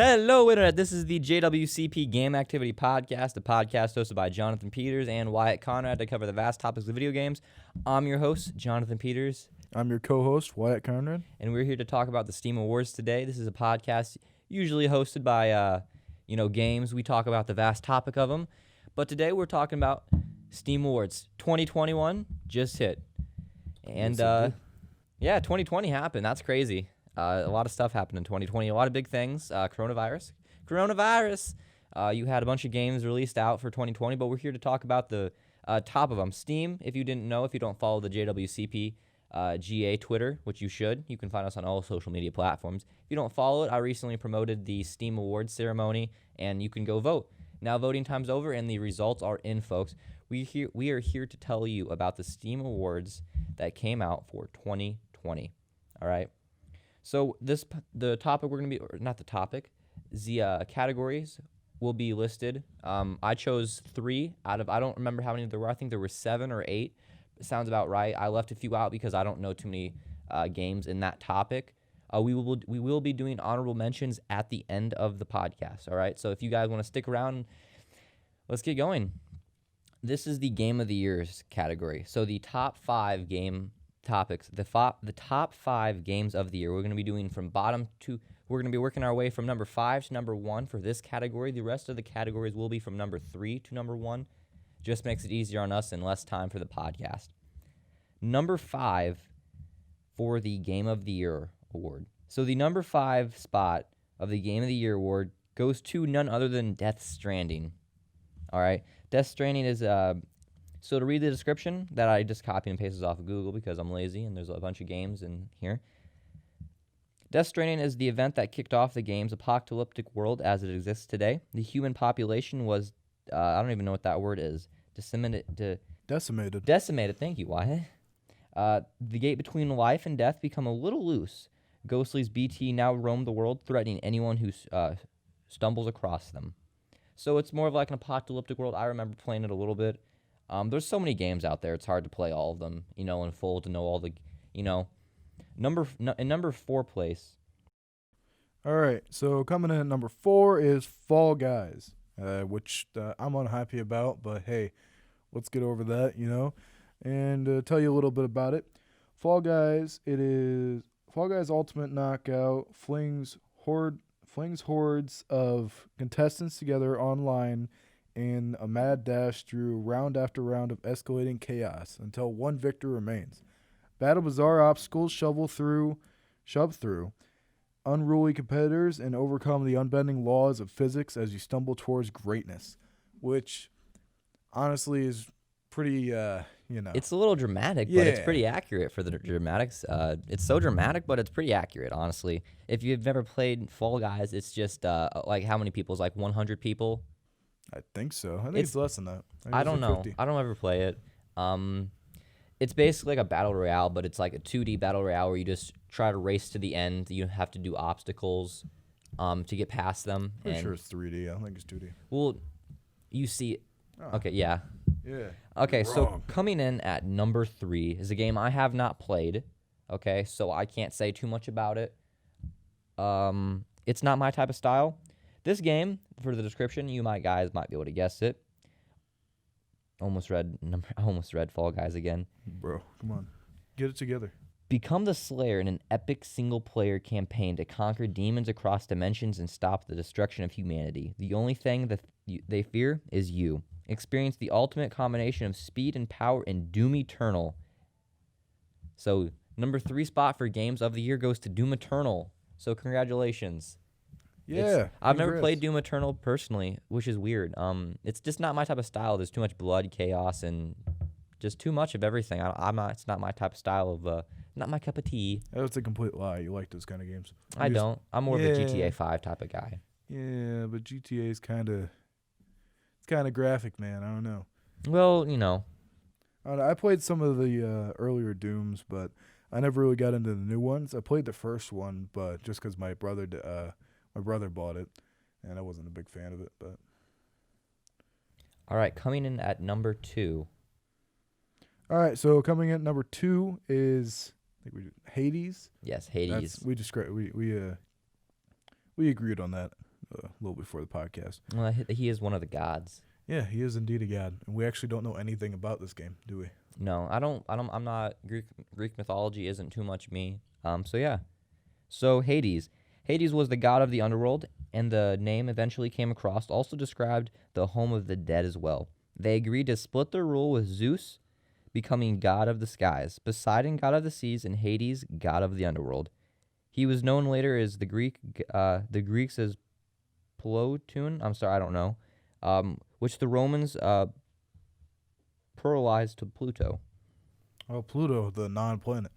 Hello, Internet. This is the JWCP Game Activity Podcast, a podcast hosted by Jonathan Peters and Wyatt Conrad to cover the vast topics of video games. I'm your host, Jonathan Peters. I'm your co-host, Wyatt Conrad. And we're here to talk about the Steam Awards today. This is a podcast usually hosted by, games. We talk about the vast topic of them. But today we're talking about Steam Awards. 2021 just hit. And, 2020 happened. That's crazy. A lot of stuff happened in 2020. A lot of big things. Coronavirus. You had a bunch of games released out for 2020, but we're here to talk about the top of them. Steam, if you didn't know, if you don't follow the JWCP GA Twitter, which you should, you can find us on all social media platforms. If you don't follow it, I recently promoted the Steam Awards ceremony, and you can go vote. Now voting time's over, and the results are in, folks. We are here to tell you about the Steam Awards that came out for 2020. All right. So the topic we're going to be, or not the topic, the categories will be listed. I chose 3 out of, I don't remember how many there were. I think there were 7 or 8. It sounds about right. I left a few out because I don't know too many games in that topic. We will be doing honorable mentions at the end of the podcast, all right? So if you guys want to stick around, let's get going. This is the Game of the Year's category. So the top 5 game topics, the top 5 games of the year. We're going to be doing from bottom to, we're going to be working our way from number 5 to number 1 for this category. The rest of the categories will be from number 3 to number 1. Just makes it easier on us and less time for the podcast. Number 5 for the Game of the Year award. So the number 5 spot of the Game of the Year award goes to none other than Death Stranding. All right. Death Stranding is so to read the description that I just copy and pasted off of Google because I'm lazy and there's a bunch of games in here. Death Stranding is the event that kicked off the game's apocalyptic world as it exists today. The human population was, I don't even know what that word is, Decimated. Decimated, thank you, Wyatt. The gate between life and death become a little loose. Ghostly's BT now roam the world, threatening anyone who stumbles across them. So it's more of like an apocalyptic world. I remember playing it a little bit. There's so many games out there. It's hard to play all of them, in full, to know all the, in number 4 place. All right, so coming in at number 4 is Fall Guys, which I'm unhappy about, but hey, let's get over that, and tell you a little bit about it. Fall Guys Ultimate Knockout flings hordes of contestants together online in a mad dash through round after round of escalating chaos until one victor remains. Battle bizarre obstacles, shove through unruly competitors, and overcome the unbending laws of physics as you stumble towards greatness, which honestly is pretty, It's a little dramatic, but it's pretty accurate for the dramatics. It's so dramatic, but it's pretty accurate, honestly. If you've never played Fall Guys, it's just, like, how many people? It's like 100 people? I think so. I think it's less than that. I don't know. 50. I don't ever play it. It's basically like a battle royale, but it's like a 2D battle royale where you just try to race to the end. You have to do obstacles to get past them. Pretty sure it's 3D. I don't think it's 2D. Well, you see... Oh. Okay, yeah. Yeah. Okay, so coming in at number 3 is a game I have not played. Okay, so I can't say too much about it. It's not my type of style. This game, for the description, you guys might be able to guess it. I almost read Fall Guys again. Bro, come on. Get it together. Become the Slayer in an epic single-player campaign to conquer demons across dimensions and stop the destruction of humanity. The only thing that they fear is you. Experience the ultimate combination of speed and power in Doom Eternal. So, number 3 spot for Games of the Year goes to Doom Eternal. So, congratulations. Yeah. I've never played Doom Eternal personally, which is weird. It's just not my type of style. There's too much blood, chaos, and just too much of everything. It's not my type of style of, not my cup of tea. That's a complete lie. You like those kind of games. I don't. I'm more of a GTA 5 type of guy. Yeah, but GTA is kind of graphic, man. I don't know. Well, I played some of the earlier Dooms, but I never really got into the new ones. I played the first one, but just because my brother bought it, and I wasn't a big fan of it. But all right, coming in at number 2. All right, so coming in at number 2 is I think we did Hades. Yes, Hades. We agreed on that. a little before the podcast. Well, he is one of the gods. Yeah, he is indeed a god, and we actually don't know anything about this game, do we? No, I don't. I'm not. Greek mythology isn't too much me. So yeah. So Hades. Hades was the god of the underworld, and the name eventually came across. Also described the home of the dead as well. They agreed to split their rule with Zeus becoming god of the skies, Poseidon god of the seas, and Hades god of the underworld. He was known later as the Greeks as Platoon. I'm sorry, I don't know. Which the Romans pluralized to Pluto. Oh, Pluto, the non-planet.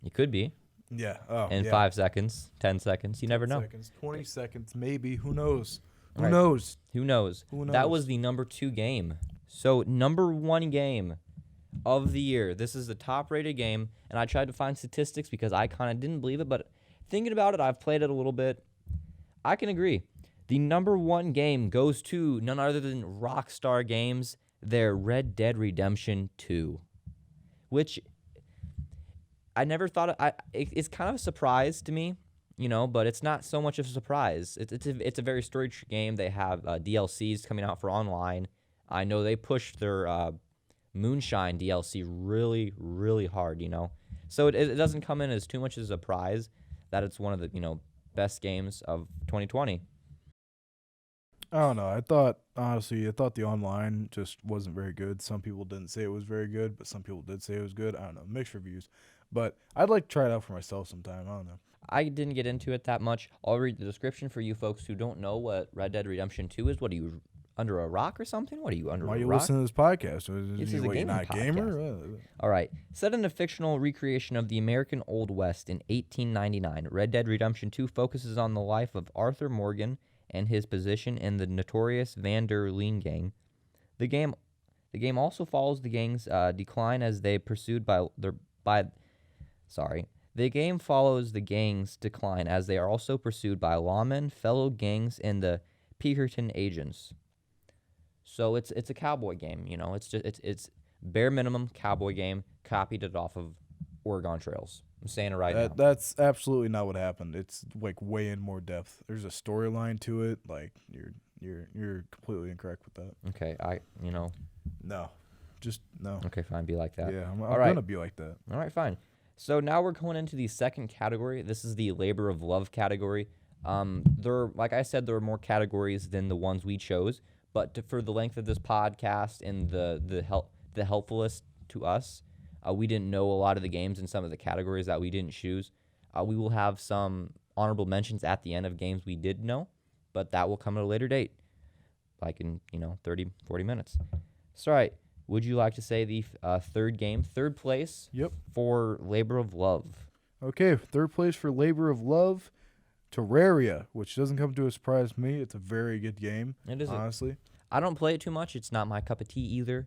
It could be Yeah. Oh, in yeah. 5 seconds, 10 seconds. You never know. Seconds, 20 seconds, maybe. Who knows? Who Right. knows? Who knows? Who That knows? was the number 2 game. So number 1 game of the year. This is the top-rated game, and I tried to find statistics because I kind of didn't believe it, but thinking about it, I've played it a little bit. I can agree. The number 1 game goes to none other than Rockstar Games, their Red Dead Redemption 2, which I never thought. It's kind of a surprise to me, but it's not so much of a surprise. It's a very storied game. They have DLCs coming out for online. I know they pushed their Moonshine DLC really, really hard, So it doesn't come in as too much as a surprise that it's one of the, best games of 2020. I don't know. I thought the online just wasn't very good. Some people didn't say it was very good, but some people did say it was good. I don't know. Mixed reviews. But I'd like to try it out for myself sometime. I don't know. I didn't get into it that much. I'll read the description for you folks who don't know what Red Dead Redemption 2 is. What are you, under a rock or something? What are you, under Why a are you rock? listening to this podcast? This is a What, you're gaming not a gamer? All right. Set in a fictional recreation of the American Old West in 1899, Red Dead Redemption 2 focuses on the life of Arthur Morgan and his position in the notorious Van der Leen gang. The game also follows the gang's decline as they pursued The game follows the gang's decline as they are also pursued by lawmen, fellow gangs, and the Pinkerton agents. So it's a cowboy game, it's bare minimum cowboy game, copied it off of Oregon Trails. I'm saying it right now. That's absolutely not what happened. It's like way in more depth. There's a storyline to it. Like you're completely incorrect with that. Okay, No, just no. Okay, fine, be like that. Yeah, I'm All right. gonna be like that. All right, fine. So now we're going into the second category. This is the labor of love category. Like I said, there are more categories than the ones we chose. But for the length of this podcast and the helpfulest to us, we didn't know a lot of the games and some of the categories that we didn't choose. We will have some honorable mentions at the end of games we did know, but that will come at a later date, like in 30, 40 minutes. So, all right. Would you like to say the third place? Yep. For Labor of Love. Okay, third place for Labor of Love, Terraria, which doesn't come to a surprise to me. It's a very good game. It is. Honestly. I don't play it too much. It's not my cup of tea either.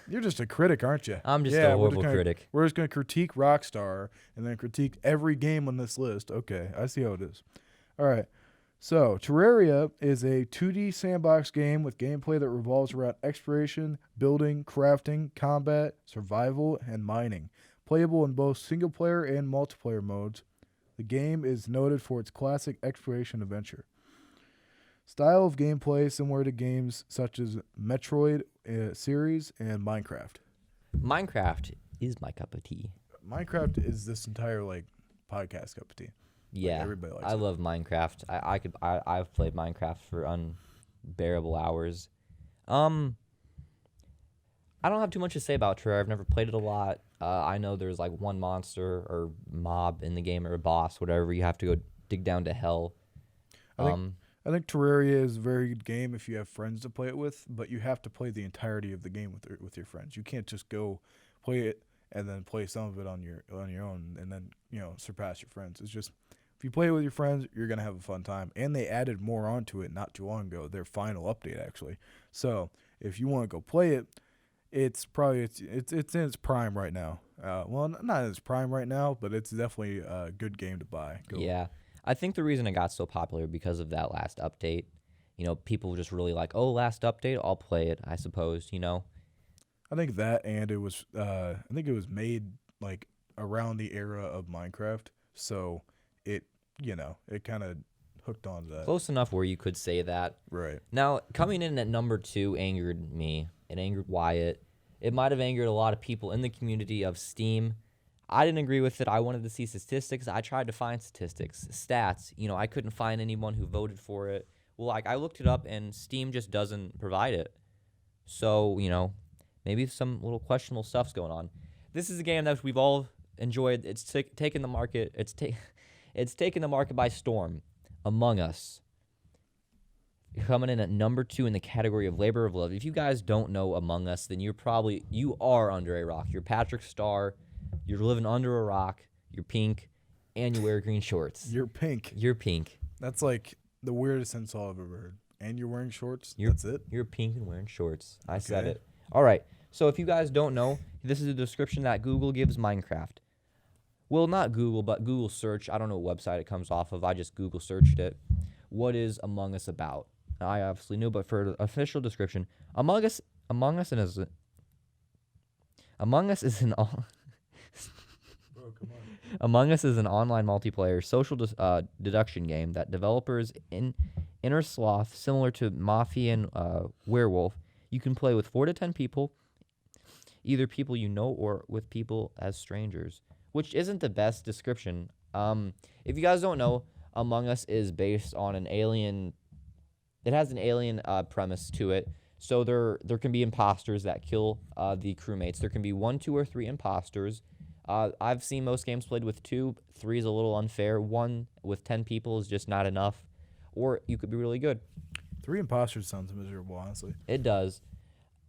You're just a critic, aren't you? I'm just a horrible gonna, critic. We're just going to critique Rockstar and then critique every game on this list. Okay, I see how it is. All right. So, Terraria is a 2D sandbox game with gameplay that revolves around exploration, building, crafting, combat, survival, and mining. Playable in both single-player and multiplayer modes, the game is noted for its classic exploration adventure. Style of gameplay similar to games such as Metroid series and Minecraft. Minecraft is my cup of tea. Minecraft is this entire podcast cup of tea. Yeah, everybody likes I it. love Minecraft. I've played Minecraft for unbearable hours. I don't have too much to say about Terraria. I've never played it a lot. I know there's like one monster or mob in the game or a boss, whatever. You have to go dig down to hell. I think Terraria is a very good game if you have friends to play it with, but you have to play the entirety of the game with your friends. You can't just go play it and then play some of it on your own and then surpass your friends. It's just if you play it with your friends, you're gonna have a fun time. And they added more onto it not too long ago. Their final update actually. So if you want to go play it, it's in its prime right now. Well, not in its prime right now, but it's definitely a good game to buy. Yeah. I think the reason it got so popular because of that last update. People just really like, oh, last update, I'll play it, I suppose, I think that, and it was made like around the era of Minecraft, so it it kind of hooked on that. Close enough where you could say that. Right. Now, coming in at number 2 angered me. It angered Wyatt. It might have angered a lot of people in the community of Steam. I didn't agree with it. I wanted to see statistics. I tried to find statistics, stats. I couldn't find anyone who voted for it. Well, I looked it up, and Steam just doesn't provide it. So, maybe some little questionable stuff's going on. This is a game that we've all enjoyed. It's taken the market. It's taken the market by storm. Among Us, coming in at number 2 in the category of labor of love. If you guys don't know Among Us, then you are under a rock. You're Patrick Starr. You're living under a rock. You're pink, and you wear green shorts. You're pink. You're pink. That's like the weirdest insult I've ever heard. And you're wearing shorts? That's it? You're pink and wearing shorts. I said it. All right. So if you guys don't know, this is a description that Google gives Minecraft. Well, not Google, but Google search. I don't know what website it comes off of. I just Google searched it. What is Among Us about? I obviously knew, but for the official description, Among Us is an Among Us is an online multiplayer social deduction game that developers in Inner Sloth, similar to Mafia and Werewolf. You can play with 4 to 10 people, either people you know or with people as strangers, which isn't the best description. If you guys don't know, Among Us is based on an alien. It has an alien premise to it. So there can be imposters that kill the crewmates. There can be 1, 2, or 3 imposters. I've seen most games played with 2. 3 is a little unfair. 1 with 10 people is just not enough. Or you could be really good. 3 imposters sounds miserable, honestly. It does.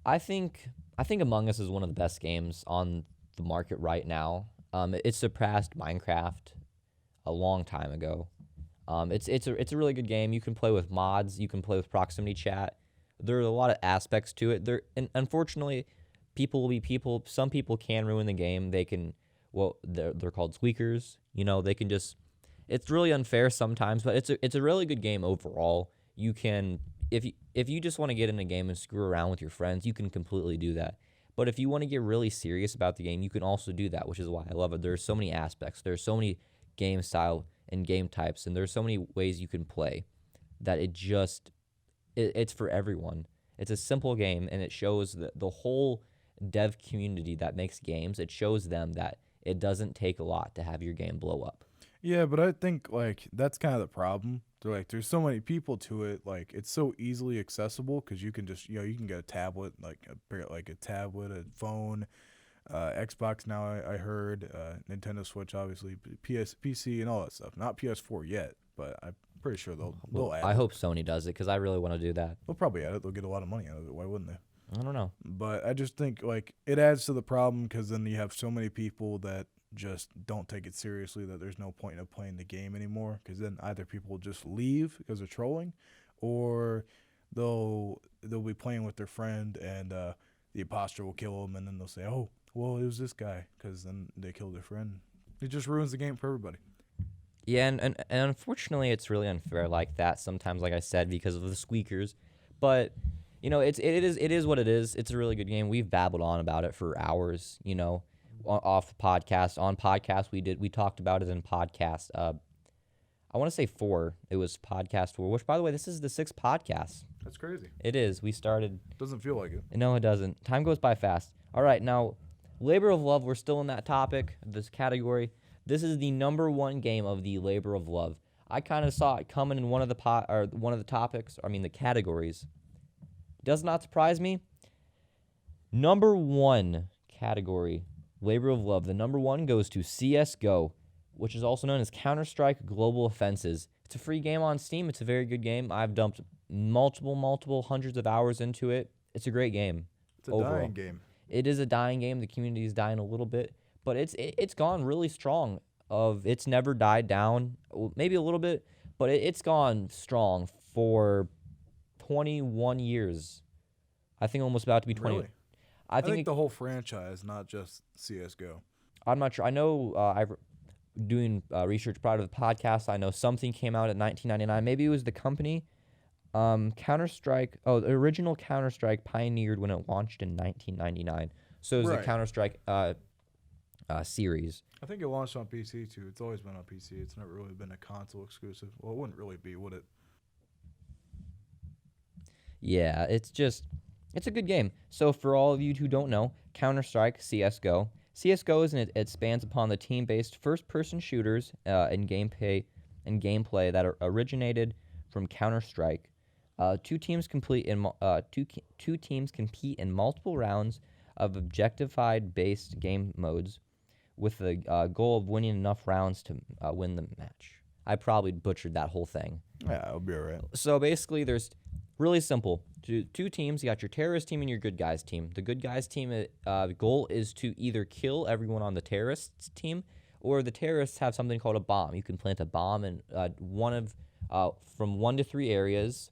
I think Among Us is one of the best games on the market right now. It surpassed Minecraft a long time ago. It's a really good game. You can play with mods. You can play with proximity chat. There are a lot of aspects to it. And unfortunately, people will be people. Some people can ruin the game. They can. Well, they're called squeakers. They can just. It's really unfair sometimes, but it's a really good game overall. You can if you just want to get in a game and screw around with your friends, you can completely do that. But if you want to get really serious about the game, you can also do that, which is why I love it. There's so many aspects. There's so many game style and game types, and there's so many ways you can play that it's for everyone. It's a simple game, and it shows the whole dev community that makes games. It shows them that it doesn't take a lot to have your game blow up. Yeah, but I think that's kind of the problem. There's so many people to it. It's so easily accessible because you can just you can get a tablet, a tablet, a phone, Xbox now. I heard Nintendo Switch, obviously, PC, and all that stuff. Not PS4 yet, but I'm pretty sure they'll add. I hope Sony does it because I really want to do that. They'll probably add it. They'll get a lot of money out of it. Why wouldn't they? I don't know. But I just think it adds to the problem because then you have so many people that just don't take it seriously that there's no point in playing the game anymore, because then either people will just leave because they're trolling, or they'll be playing with their friend and the imposter will kill them, and then they'll say, oh, well, it was this guy, because then they killed their friend. It just ruins the game for everybody. Yeah, and unfortunately it's really unfair like that sometimes, like I said, because of the squeakers. But it is what it is. It's a really good game. We've babbled on about it for hours, off the podcast. On podcast we talked about it in podcast. I want to say 4. It was podcast 4, which, by the way, this is the 6th podcast. That's crazy. It is. We started. Doesn't feel like it. No, it doesn't. Time goes by fast. All right, now Labor of Love. We're still in that topic, this category. This is the number 1 game of the Labor of Love. I kind of saw it coming in one of the topics. The categories. Does not surprise me. Number 1 category. Labor of Love. The number 1 goes to CSGO, which is also known as Counter-Strike Global Offenses. It's a free game on Steam. It's a very good game. I've dumped multiple hundreds of hours into it. It's a great game. It's a dying game. It is a dying game. The community is dying a little bit, but it's gone really strong. It's never died down. Maybe a little bit, but it's gone strong for 21 years. I think almost about to be 20. Really? I think the whole franchise, not just CSGO. I'm not sure. I know I've doing research prior to the podcast. I know something came out in 1999. Maybe it was the company. Counter-Strike. Oh, the original Counter-Strike pioneered when it launched in 1999. So it was the Counter-Strike series. I think it launched on PC too. It's always been on PC. It's never really been a console exclusive. Well, it wouldn't really be, would it? Yeah, it's a good game. So for all of you who don't know, Counter-Strike, CS:GO. CS:GO it spans upon the team-based first-person shooters and gameplay that originated from Counter-Strike. Two teams compete in multiple rounds of objectified-based game modes, with the goal of winning enough rounds to win the match. I probably butchered that whole thing. Yeah, it'll be alright. So basically, there's really simple. Two teams. You got your terrorist team and your good guys team. The good guys team, the goal is to either kill everyone on the terrorists team, or the terrorists have something called a bomb. You can plant a bomb in from 1 to 3 areas.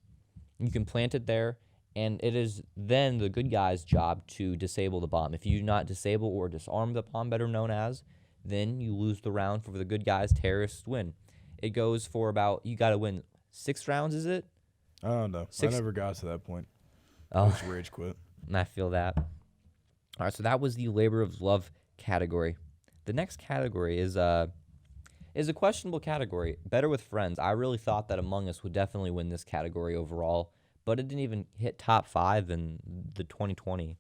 You can plant it there, and it is then the good guy's job to disable the bomb. If you do not disable or disarm the bomb, better known as, then you lose the round. For the good guys, terrorists win. It goes for about, you got to win 6 rounds, is it? I don't know. I never got to that point. I just rage quit. I feel that. All right, so that was the labor of love category. The next category is a questionable category. Better with friends. I really thought that Among Us would definitely win this category overall, but it didn't even hit top 5 in the 2020,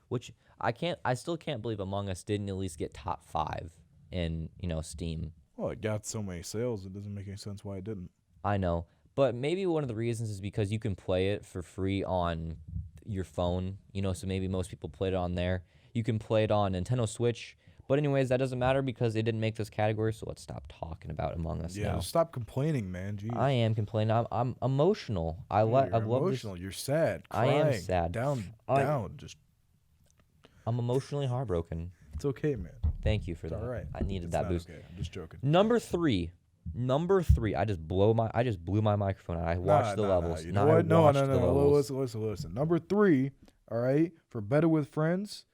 which I still can't believe Among Us didn't at least get top 5 in, Steam. Well, it got so many sales, it doesn't make any sense why it didn't. I know, but maybe one of the reasons is because you can play it for free on your phone, so maybe most people played it on there. You can play it on Nintendo Switch, but anyways, that doesn't matter because they didn't make this category, so let's stop talking about Among Us now. Yeah, stop complaining, man. Jeez. I am complaining. I'm emotional. I've loved emotional. You're sad. Crying, I am sad. Down. I'm emotionally heartbroken. It's okay, man. Thank you for that. All right. I needed It's that not boost. Okay. I'm just joking. Number three. I just blew my microphone out. I watched the levels. You know what? No. Listen. Number 3, all right, for Better with Friends,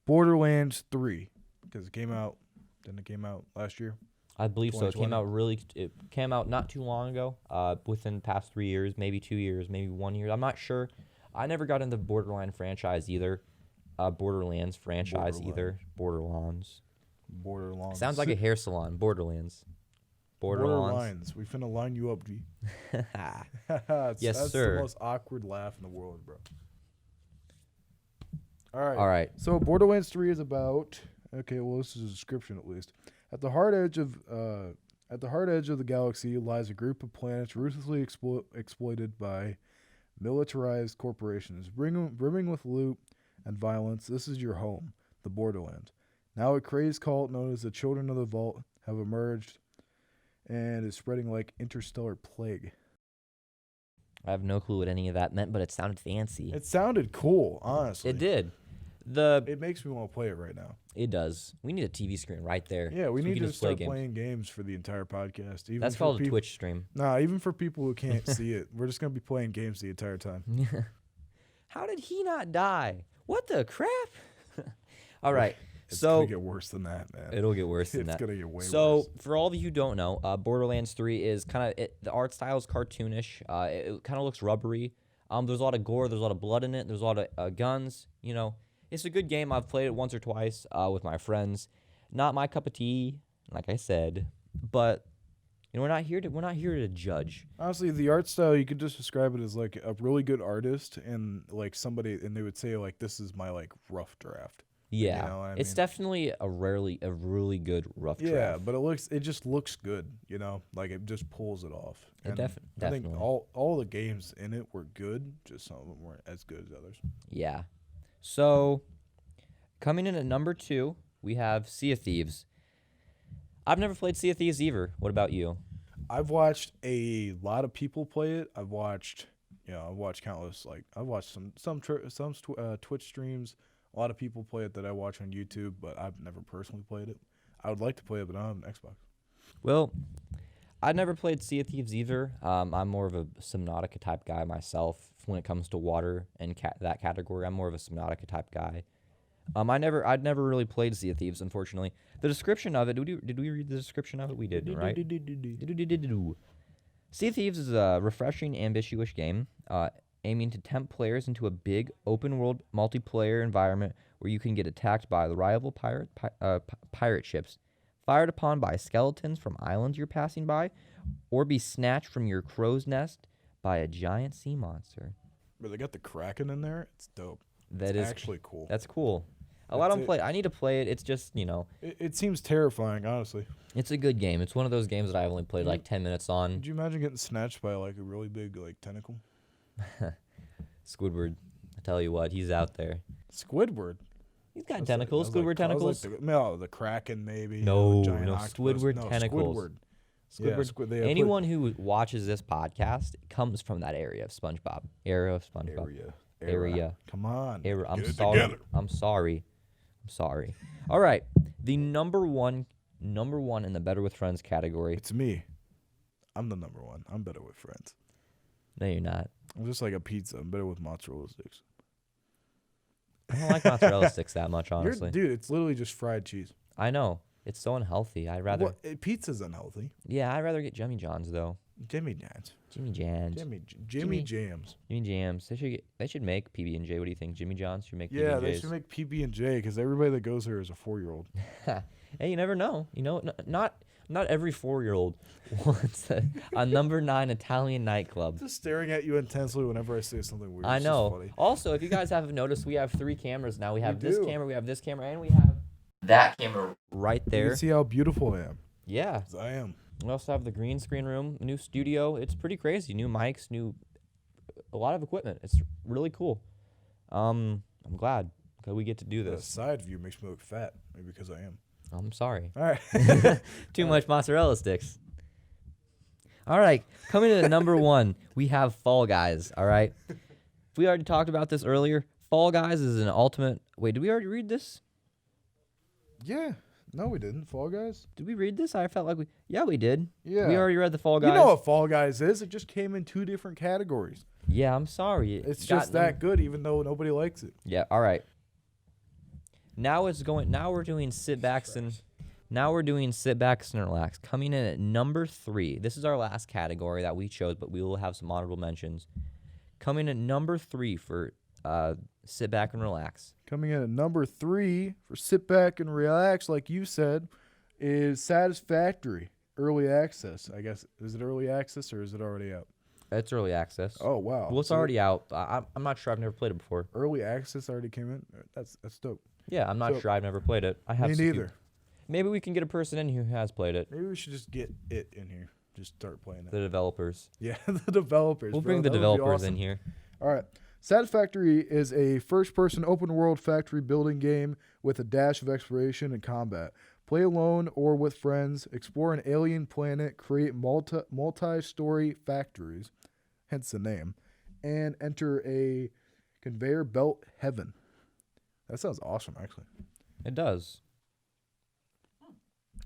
Borderlands 3, because it came out. Didn't it came out last year? I believe so. It came out not too long ago. Within the past 3 years, maybe 2 years, maybe 1 year. I'm not sure. I never got into the Borderlands franchise either. Borderlands. Sounds like a hair salon. Borderlands. We finna line you up, G. Yes, that's sir. the most awkward laugh in the world, bro. All right. So Borderlands 3 is about. Okay, well, this is a description at least. At the hard edge of the galaxy lies a group of planets ruthlessly exploited by militarized corporations, brimming with loot and violence. This is your home, the Borderlands. Now a crazed cult known as the Children of the Vault have emerged and is spreading like interstellar plague. I have no clue what any of that meant, but it sounded fancy. It sounded cool, honestly. It did. It makes me want to play it right now. It does. We need a TV screen right there. Yeah, we need to start playing games for the entire podcast. That's called a Twitch stream. Nah, even for people who can't see it, we're just going to be playing games the entire time. How did he not die? What the crap? All right. It's going to get worse than that, man. It'll get worse than that. It's going to get way worse. So, for all of you who don't know, Borderlands 3 is kind of, the art style is cartoonish. It kind of looks rubbery. There's a lot of gore. There's a lot of blood in it. There's a lot of guns. It's a good game. I've played it once or twice with my friends. Not my cup of tea, like I said. But, we're not here to judge. Honestly, the art style, you could just describe it as like a really good artist and like somebody, and they would say like, this is my like rough draft. Yeah, it's definitely a really good rough draft. Yeah, but it just looks good, like it just pulls it off. Definitely. I think all the games in it were good, just some of them weren't as good as others. Yeah. So, coming in at number 2, we have Sea of Thieves. I've never played Sea of Thieves either. What about you? I've watched a lot of people play it. I've watched countless, I've watched some Twitch streams. A lot of people play it that I watch on YouTube, but I've never personally played it. I would like to play it, but I don't have an Xbox. Well, I've never played Sea of Thieves either. I'm more of a Subnautica type guy myself when it comes to water and that category. I'm more of a Subnautica type guy. I'd never really played Sea of Thieves, unfortunately. The description of it, did we read the description of it? We did, right? Sea of Thieves is a refreshing, ambitious game. aiming to tempt players into a big open-world multiplayer environment where you can get attacked by the rival pirate ships, fired upon by skeletons from islands you're passing by, or be snatched from your crow's nest by a giant sea monster. But they got the Kraken in there. It's dope. That It's is actually cool. That's cool. I That's don't it. play. I need to play it. It's just, It seems terrifying, honestly. it's a good game. It's one of those games that I've only played like 10 minutes on. Could you imagine getting snatched by like a really big like tentacle? Squidward, I tell you what, he's out there. Squidward. He's got That's tentacles. like- Squidward that was tentacles. like no, the Kraken maybe. No, giant no, octopus. Squidward No, tentacles. Squidward. Squidward. they put Anyone who watches this podcast comes from that area of SpongeBob. Area. Come on. I'm get it sorry. together. I'm sorry. All right. The number one in the Better with Friends category. It's me. I'm the number one. I'm better with friends. No, you're not. I'm just like a pizza. I'm better with mozzarella sticks. I don't like mozzarella sticks that much, honestly. Dude, it's literally just fried cheese. I know. It's so unhealthy. I'd rather. Pizza's unhealthy. Yeah, I'd rather get Jimmy John's though. Jimmy Jams. Jimmy John's. Jimmy Jams. Jimmy Jams. They should make PB and J. What do you think? Jimmy John's should make PB Yeah, and they J's. should make PB and J because everybody that goes there is a 4-year-old. Hey, you never know. Not every 4-year-old wants a number 9 Italian nightclub. Just staring at you intensely whenever I say something weird. I It's just know. funny. Also, if you guys haven't noticed, we have 3 cameras now. We have this do. camera, we have this camera, and we have that camera right You there. can see how beautiful I am. Yeah. 'Cause I am. We also have the green screen room, new studio. It's pretty crazy. New mics, a lot of equipment. It's really cool. I'm glad that we get to do The this. side view makes me look fat. Maybe because I am. I'm sorry. All right. Too much mozzarella sticks. All right, coming to the number 1, we have Fall Guys. All right, we already talked about this earlier. Fall Guys is an ultimate. Wait, did we already read this? Yeah. No, we didn't. Fall Guys? Did we read this? I felt like we did. Yeah. We already read the Fall Guys. You know what Fall Guys is? It just came in 2 different categories. Yeah, I'm sorry. It's got just that good, even though nobody likes it. Yeah. All right. Now we're doing sit backs and relax. Coming in at number 3. This is our last category that we chose, but we will have some honorable mentions. Coming at number 3 for sit back and relax. Coming in at number 3 for sit back and relax, like you said, is Satisfactory Early Access. I guess, is it early access or is it already out? It's early access. Oh, wow. Well, it's So already out. I'm not sure. I've never played it before. Early access already came in? That's dope. Yeah, I'm not So- sure. I've never played it. I have. Me some neither. people- Maybe we can get a person in who has played it. Maybe we should just get it in here. Just start playing it. The developers. Yeah, the developers. We'll bro. bring the That would be developers awesome. in here. All right. Satisfactory is a first-person open-world factory building game with a dash of exploration and combat. Play alone or with friends, explore an alien planet, create multi-story factories, hence the name, and enter a conveyor belt heaven. That sounds awesome, actually. It does.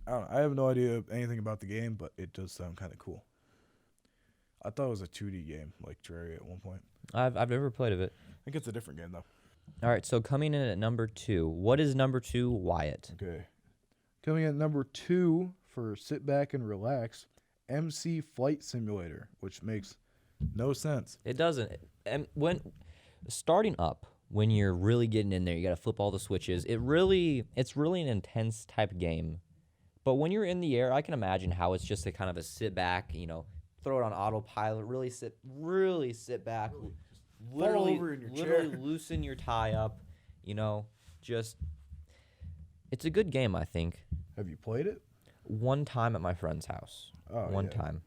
I don't know. I have no idea anything about the game, but it does sound kind of cool. I thought it was a 2D game, like Terraria at one point. I've never played of it. I think it's a different game, though. All right, so coming in at number 2. What is number 2, Wyatt? Okay. Coming in at number 2 for sit back and relax, MC Flight Simulator, which makes no sense. It doesn't. And when starting up, when you're really getting in there, you got to flip all the switches. It's really an intense type game. But when you're in the air, I can imagine how it's just a kind of a sit back, throw it on autopilot, really sit back, literally, over in your literally chair. loosen your tie up, just it's a good game, I think. Have you played it? One time at my friend's house. Oh, One yeah. time.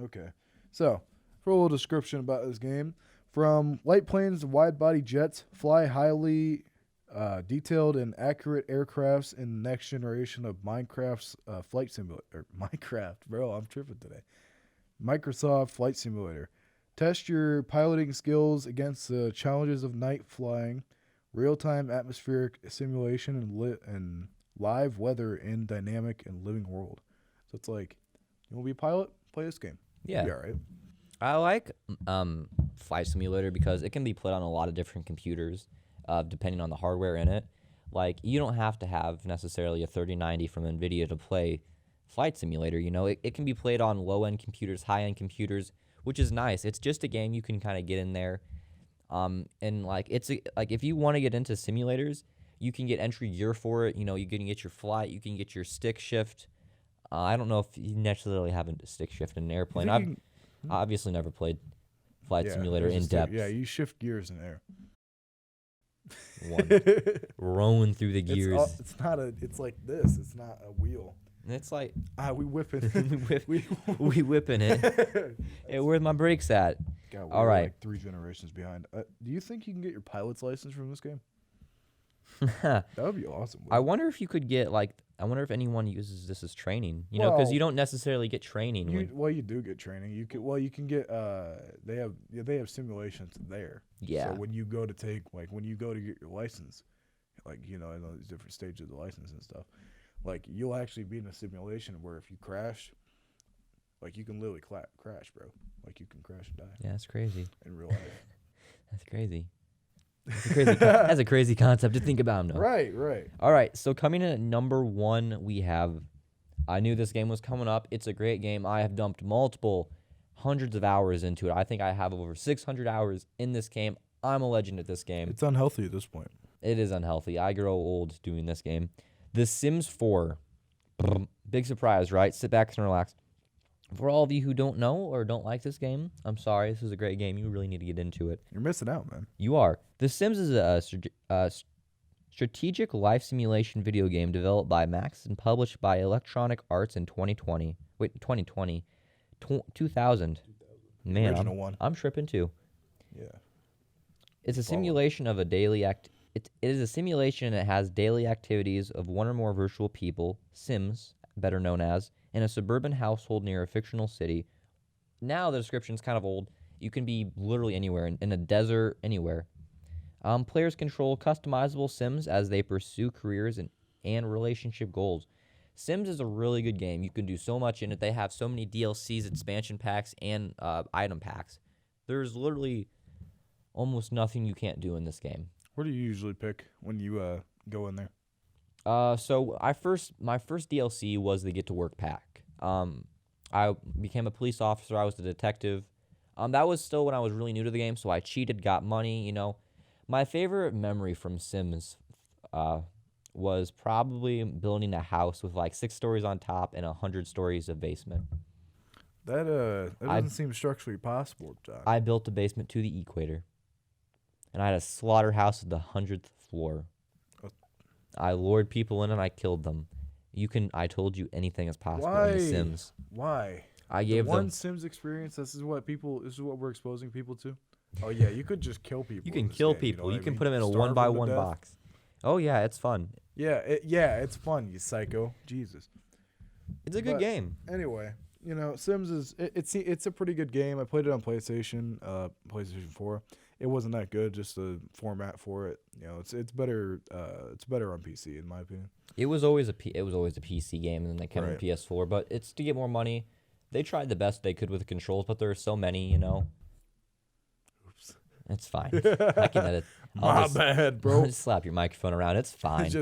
Okay. So, for a little description about this game, from light planes to wide-body jets, fly highly detailed and accurate aircrafts in the next generation of Minecraft's flight simulator. Minecraft, bro, I'm tripping today. Microsoft Flight Simulator. Test your piloting skills against the challenges of night flying, real-time atmospheric simulation, and live weather in dynamic and living world. So it's like, you want to be a pilot? Play this game. Yeah. You'll be all right. I like Flight Simulator because it can be played on a lot of different computers, depending on the hardware in it. Like, you don't have to have necessarily a 3090 from NVIDIA to play Flight Simulator. It can be played on low-end computers, high-end computers, which is nice. It's just a game you can kind of get in there. And like like if you want to get into simulators, you can get entry gear for it. You know, you can get your flight, you can get your stick shift. I don't know if you necessarily have a stick shift in an airplane. I've obviously never played Flight Simulator in depth. Yeah, you shift gears in air. Rolling through the gears. It's like this. It's not a wheel. It's like we whipping it. we whipping it. Hey, where's my brakes at? God, all right. Like 3 generations behind. Do you think you can get your pilot's license from this game? That would be awesome. I wonder if you could get I wonder if anyone uses this as training. You know, because you don't necessarily get training. You do get training. You can get. They have simulations there. Yeah. So when you go to get your license, like in all these different stages of the license and stuff, like you'll actually be in a simulation where if you crash, like you can literally crash, bro. Like you can crash and die. Yeah, that's crazy. In real life. That's crazy. That's a crazy concept to think about. No. Right. All right, so coming in at number 1, we have. I knew this game was coming up. It's a great game. I have dumped hundreds of hours into it. I think I have over 600 hours in this game. I'm a legend at this game. It's unhealthy at this point. It is unhealthy. I grow old doing this game. The Sims 4. Big surprise, right? Sit back and relax. For all of you who don't know or don't like this game, I'm sorry. This is a great game. You really need to get into it. You're missing out, man. You are. The Sims is a strategic life simulation video game developed by Max and published by Electronic Arts in 2020. Wait, 2020. 2000. Man, Original one. I'm tripping too. Yeah. It's a simulation of a daily It is a simulation and it has daily activities of one or more virtual people, Sims, better known as, in a suburban household near a fictional city. Now the description's kind of old. You can be literally anywhere, in a desert, anywhere. Players control customizable Sims as they pursue careers and relationship goals. Sims is a really good game. You can do so much in it. They have so many DLCs, expansion packs, and item packs. There's literally almost nothing you can't do in this game. What do you usually pick when you go in there? So my first DLC was the Get to Work pack. I became a police officer. I was a detective. That was still when I was really new to the game, so I cheated, got money. You know, my favorite memory from Sims, was probably building a house with like 6 stories on top and 100 stories of basement. That doesn't seem structurally possible, John. I built a basement to the equator, and I had a slaughterhouse at the 100th floor. I lured people in and I killed them. I told you anything is possible in The Sims. Why? I gave them Sims experience. This is what we're exposing people to. Oh yeah, you could just kill people. You can kill people. You can put them in a 1x1 box. Oh yeah, it's fun. Yeah, it's fun. You psycho. Jesus. It's a good game. Anyway, Sims is it's a pretty good game. I played it on PlayStation 4. It wasn't that good, just the format for it. It's better. It's better on PC in my opinion. It was always a PC game, and then they came on PS4. But it's to get more money. They tried the best they could with the controls, but there are so many. Oops. It's fine. I can edit. My bad, bro. I'll just slap your microphone around. It's fine.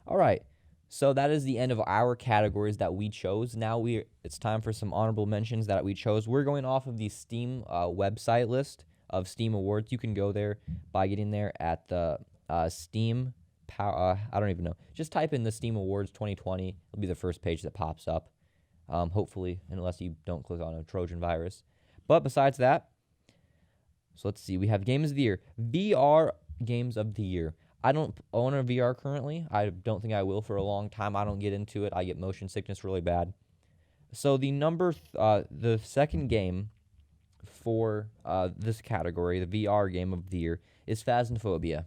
All right. So that is the end of our categories that we chose. Now it's time for some honorable mentions that we chose. We're going off of the Steam website list of Steam Awards. You can go there by getting there at the Steam Power. I don't even know. Just type in the Steam Awards 2020. It'll be the first page that pops up. Hopefully, unless you don't click on a Trojan virus. But besides that, so let's see. We have Games of the Year. VR Games of the Year. I don't own a VR currently. I don't think I will for a long time. I don't get into it. I get motion sickness really bad. So the second game for this category, the VR Game of the Year, is Phasmophobia.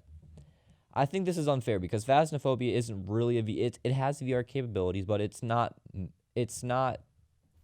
I think this is unfair because Phasmophobia isn't really it has VR capabilities, but it's not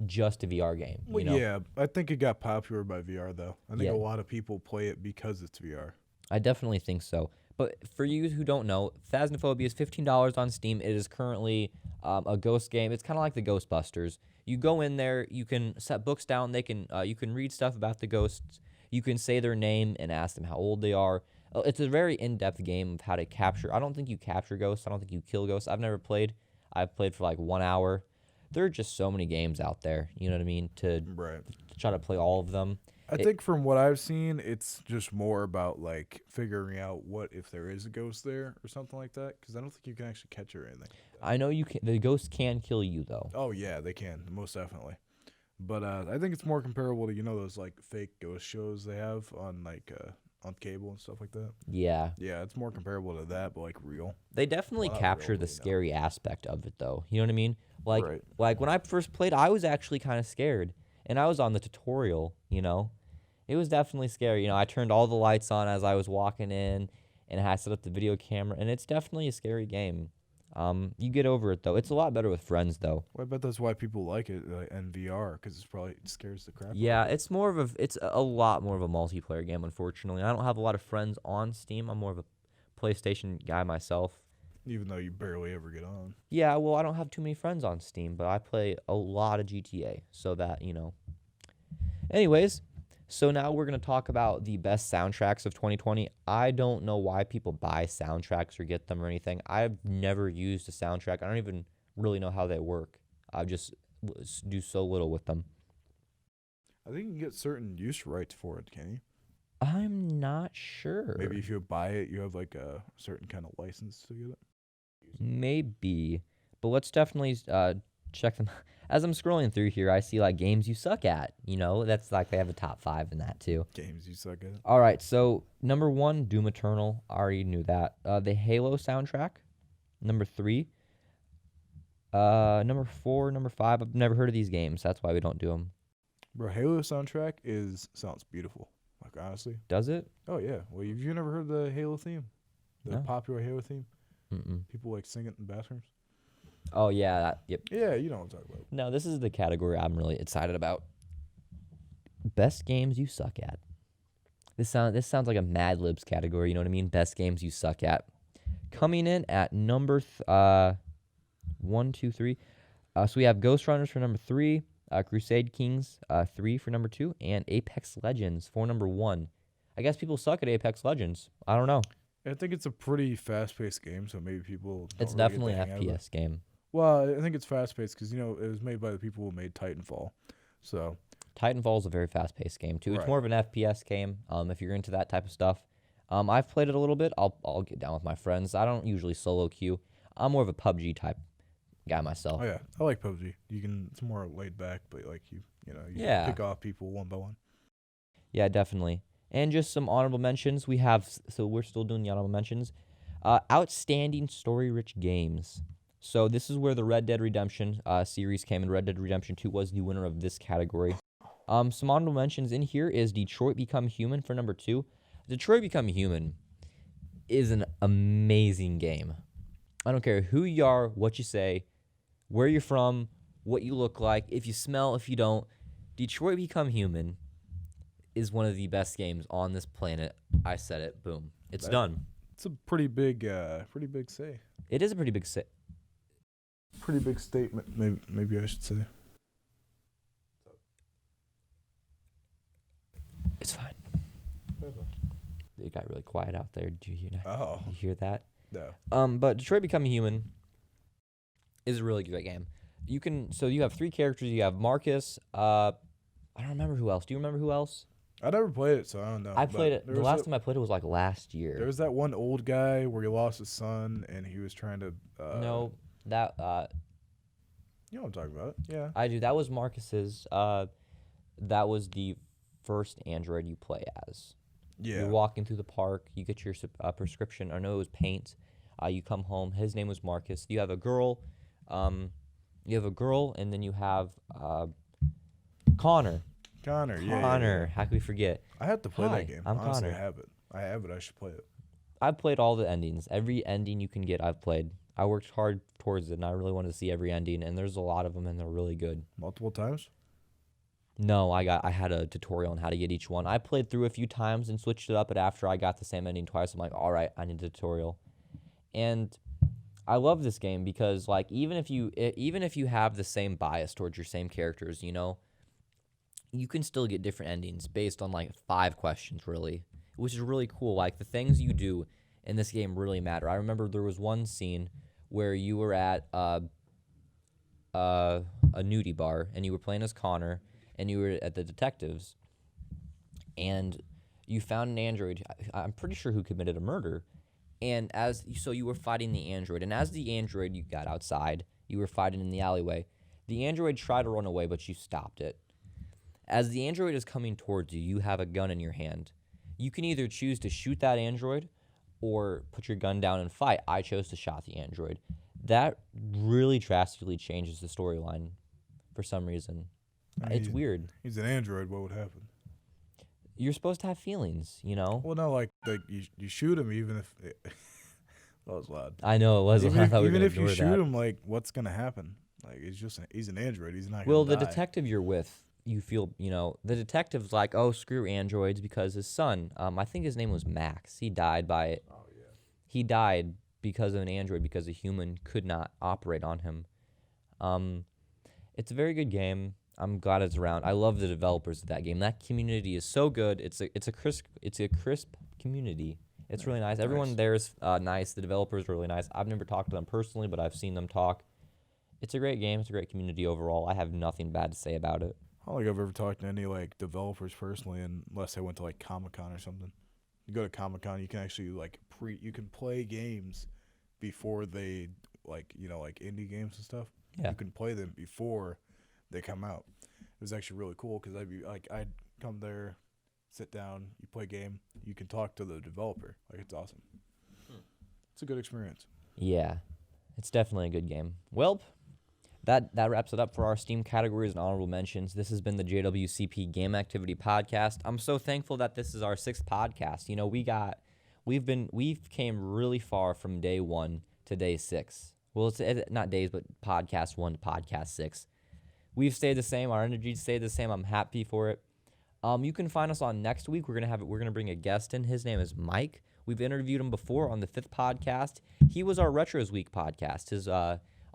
just a VR game. Well, yeah, I think it got popular by VR though. I think a lot of people play it because it's VR. I definitely think so. But for you who don't know, Phasmophobia is $15 on Steam. It is currently a ghost game. It's kind of like the Ghostbusters. You go in there, you can set books down. You can read stuff about the ghosts. You can say their name and ask them how old they are. It's a very in-depth game of how to capture. I don't think you capture ghosts. I don't think you kill ghosts. I've never played. I've played for like 1 hour. there are just so many games out there. You know what I mean? To Right. try to play all of them. I think from what I've seen, it's just more about like figuring out what if there is a ghost there or something like that. Because I don't think you can actually catch it or anything. I know you can. The ghost can kill you though. Oh yeah, they can most definitely. But I think it's more comparable to those like fake ghost shows they have on like on cable and stuff like that. Yeah, Yeah, it's more comparable to that, but like real. they definitely Well, not capture real, the but, scary aspect of it though. You know what I mean? Like Right. like when I first played, I was actually kind of scared, and I was on the tutorial. It was definitely scary. I turned all the lights on as I was walking in, and I had set up the video camera, and it's definitely a scary game. You get over it though. It's a lot better with friends though. Well, I bet that's why people like it in VR because it scares the crap. Yeah, it's a lot more of a multiplayer game. Unfortunately, I don't have a lot of friends on Steam. I'm more of a PlayStation guy myself. Even though you barely ever get on. Yeah, well, I don't have too many friends on Steam, but I play a lot of GTA, so that. Anyways, so now we're going to talk about the best soundtracks of 2020. I don't know why people buy soundtracks or get them or anything. I've never used a soundtrack. I don't even really know how they work. I just do so little with them. I think you can get certain use rights for it, can you? I'm not sure. Maybe if you buy it, you have like a certain kind of license to get it. Maybe, but let's definitely check them. As I'm scrolling through here, I see like games you suck at. That's like they have a top 5 in that too. Games you suck at. All right, so number 1, Doom Eternal. I already knew that. The Halo soundtrack. Number 3. Number 4, number 5. I've never heard of these games. That's why we don't do them. Bro, Halo soundtrack sounds beautiful. Like honestly. Does it? Oh yeah. Well, have you never heard the Halo theme? The No. popular Halo theme. Mm-mm. People like sing it in bathrooms. Oh yeah. Yep. Yeah, you know what I'm talking about. No, this is the category I'm really excited about. Best games you suck at. This sounds like a Mad Libs category. You know what I mean? Best games you suck at. Coming in at number 1, 2, 3. So we have Ghost Runners for number 3, Crusade Kings 3 for number 2, and Apex Legends for number 1. I guess people suck at Apex Legends. I don't know. I think it's a pretty fast-paced game, so maybe people. It's don't really definitely get an the hang of it. FPS game. Well, I think it's fast-paced because it was made by the people who made Titanfall. So Titanfall is a very fast-paced game too. It's Right. more of an FPS game. If you're into that type of stuff, I've played it a little bit. I'll get down with my friends. I don't usually solo queue. I'm more of a PUBG type guy myself. oh yeah, I like PUBG. It's more laid back, but like you Yeah. pick off people one by one. Yeah, definitely. And just some honorable mentions. So we're still doing the honorable mentions. Outstanding story-rich games. So this is where the Red Dead Redemption series came in. Red Dead Redemption 2 was the winner of this category. Some honorable mentions in here is Detroit Become Human for number 2. Detroit Become Human is an amazing game. I don't care who you are, what you say, where you're from, what you look like, if you smell, if you don't. Detroit Become Human is one of the best games on this planet. I said it. Boom. It's done. It's a pretty big say. It is a pretty big Pretty big statement. Maybe I should say. It's fine. It got really quiet out there. Did you hear that? Oh You hear that? no. But Detroit Become Human is a really great game. You have 3 characters. You have Marcus. I don't remember who else. Do you remember who else? I never played it, so I don't know. I but played it. there The was last time I played it was like last year. There was that one old guy where he lost his son, and he was trying to. No, that You know what I'm talking about? Yeah. I do. That was Marcus's. That was the first android you play as. Yeah. You're walking through the park. You get your prescription. I know it was paint. You come home. His name was Marcus. You have a girl. And then you have Connor. Connor. Yeah. Connor. How can we forget? I have to play Hi, that game. I'm Honestly, Connor. I have it. I should play it. I've played all the endings. Every ending you can get, I've played. I worked hard towards it, and I really wanted to see every ending. And there's a lot of them, and they're really good. Multiple times. No, I had a tutorial on how to get each one. I played through a few times and switched it up, but after I got the same ending twice, I'm like, all right, I need a tutorial. And I love this game because like even if you have the same bias towards your same characters, you can still get different endings based on like 5 questions really, which is really cool. Like the things you do in this game really matter. I remember there was one scene where you were at a nudie bar, and you were playing as Connor, and you were at the detectives, and you found an android. I'm pretty sure who committed a murder, and you were fighting the android, and as the android, you got outside. You were fighting in the alleyway. The android tried to run away, but you stopped it. As the android is coming towards you, you have a gun in your hand. You can either choose to shoot that android or put your gun down and fight. I chose to shot the android. That really drastically changes the storyline for some reason. I mean, It's weird. He's an android. What would happen? You're supposed to have feelings, you know? Well, no, like you shoot him even if that was loud. I know it was. Even I if, thought we were even gonna if you ignore shoot that. him, like what's gonna happen? Like he's an android. He's not. Well, gonna the die. detective you're with, you feel, the detective's like, oh, screw androids because his son, I think his name was Max. He died by it. Oh yeah. He died because of an android because a human could not operate on him. It's a very good game. I'm glad it's around. I love the developers of that game. That community is so good. It's a crisp community. It's really nice. Everyone Nice. there is nice. The developers are really nice. I've never talked to them personally, but I've seen them talk. It's a great game. It's a great community overall. I have nothing bad to say about it. I don't think I've ever talked to any like developers personally, unless I went to like Comic-Con or something. You go to Comic-Con, you can actually you can play games before they like indie games and stuff. Yeah. You can play them before they come out. It was actually really cool because I'd come there, sit down, you play a game, you can talk to the developer. Like it's awesome. It's a good experience. Yeah, it's definitely a good game. Well, that wraps it up for our Steam categories and honorable mentions. This has been the JWCP Game Activity Podcast. I'm so thankful that this is our 6th podcast. We've came really far from day 1 to day 6. Well, it's not days, but podcast 1 to podcast 6. We've stayed the same. Our energy stayed the same. I'm happy for it. You can find us on next week. We're gonna bring a guest in. His name is Mike. We've interviewed him before on the 5th podcast. He was our Retros Week podcast. His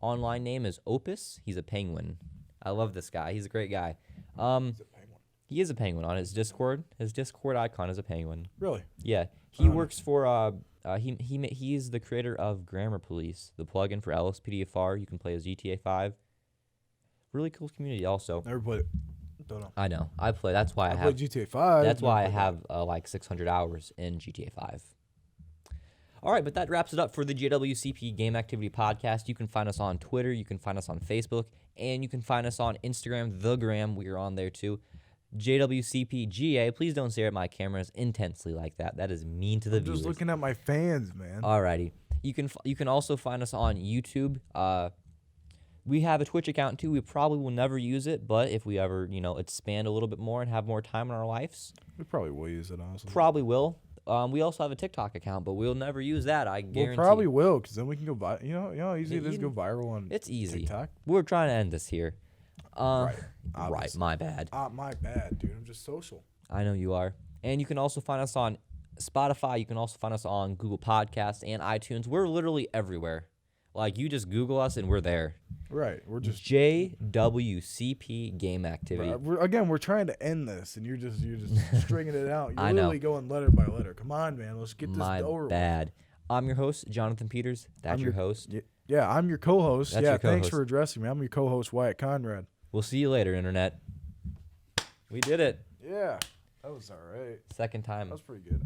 online name is Opus. He's a penguin. I love this guy. He's a great guy. It's a penguin. He is a penguin on his Discord. His Discord icon is a penguin. Really? Yeah. He Oh, works for he's the creator of Grammar Police, the plugin for LSPDFR. You can play as GTA 5. Really cool community also. Never played it. Don't know. I know. I play. That's why I I have played GTA 5. That's why I never played have like 600 hours in GTA 5. All right, but that wraps it up for the JWCP Game Activity Podcast. You can find us on Twitter, you can find us on Facebook, and you can find us on Instagram, The Gram. We are on there too. JWCPGA. Please don't stare at my cameras intensely like that. That is mean to the I'm viewers. just looking at my fans, man. Alrighty. You can also find us on YouTube. We have a Twitch account too. We probably will never use it, but if we ever, expand a little bit more and have more time in our lives, We probably will use it, honestly. probably will. We also have a TikTok account, but we'll never use that. I We'll guarantee. probably will, because then we can go viral. You know how easy Yeah, it is to go viral on It's easy. TikTok? We're trying to end this here. Right. Right. Obviously. My bad. My bad, dude. I'm just social. I know you are. And you can also find us on Spotify. You can also find us on Google Podcasts and iTunes. We're literally everywhere. Like, you just Google us and we're there. Right. We're just JWCP Game Activity. we're trying to end this, and you're just stringing it out. You're I know. literally going letter by letter. Come on, man. Let's get this My over with. bad. I'm your host, Jonathan Peters. That's I'm your host. Yeah, I'm your co-host. That's yeah, your thanks co-host. for addressing me. I'm your co-host, Wyatt Conrad. We'll see you later, Internet. We did it. Yeah, that was all right. Second time. That was pretty good.